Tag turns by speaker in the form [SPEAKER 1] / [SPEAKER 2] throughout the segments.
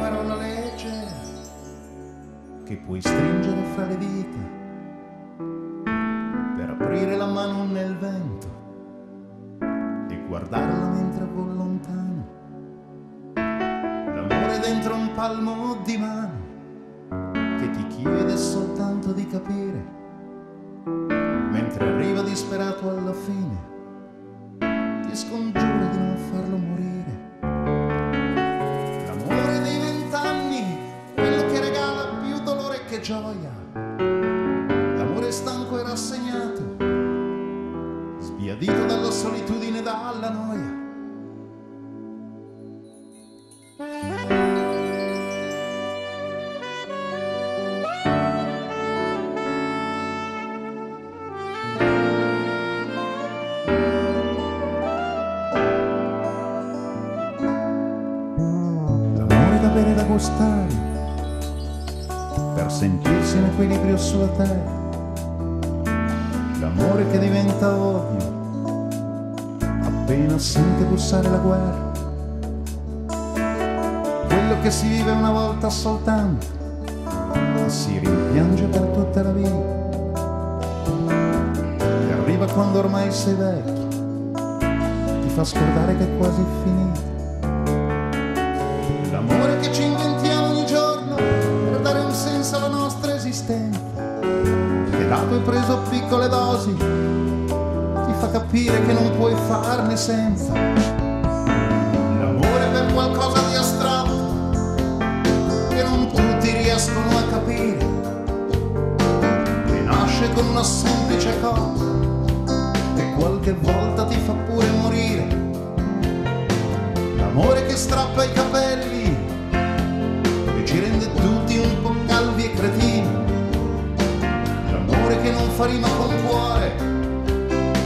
[SPEAKER 1] però la legge che puoi stringere fra le dita per aprire la mano nel vento e guardarla mentre vola lontano. L'amore dentro un palmo di mano che ti chiede soltanto di capire, mentre arriva disperato alla fine ti scongiura di non farlo morire. L'amore dei 20 anni, quello che regala più dolore che gioia, l'amore stanco e rassegnato, sbiadito dalla solitudine e dalla noia. Da bere da gustare per sentirsi in equilibrio sulla terra, l'amore che diventa odio appena sente bussare la guerra, quello che si vive una volta soltanto e si rimpiange per tutta la vita, che arriva quando ormai sei vecchio, ti fa scordare che è quasi finita. L'amore che ci inventiamo ogni giorno per dare un senso alla nostra esistenza, che dato e preso a piccole dosi ti fa capire che non puoi farne senza. L'amore per qualcosa di astratto che non tutti riescono a capire, che nasce con una semplice cosa e qualche volta ti fa pure morire. L'amore che strappa i capelli e ci rende tutti un po' calvi e cretini, l'amore che non fa rima con cuore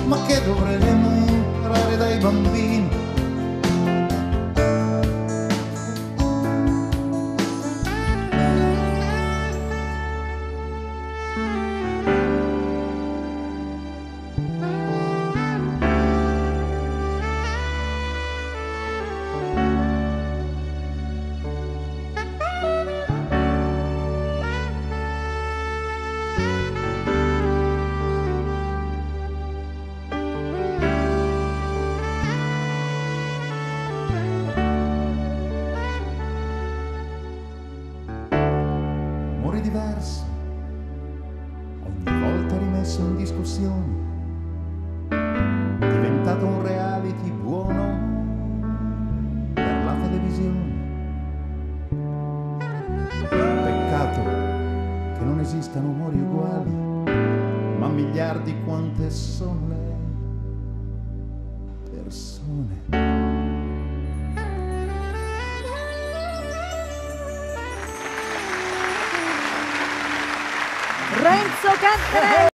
[SPEAKER 1] ma che dovremmo imparare dai bambini. Amore diverso, ogni volta rimesso in discussione, diventato un reality buono per la televisione. Peccato che non esistano amori uguali, ma miliardi quante sono le persone.
[SPEAKER 2] Renzo Cantarelli.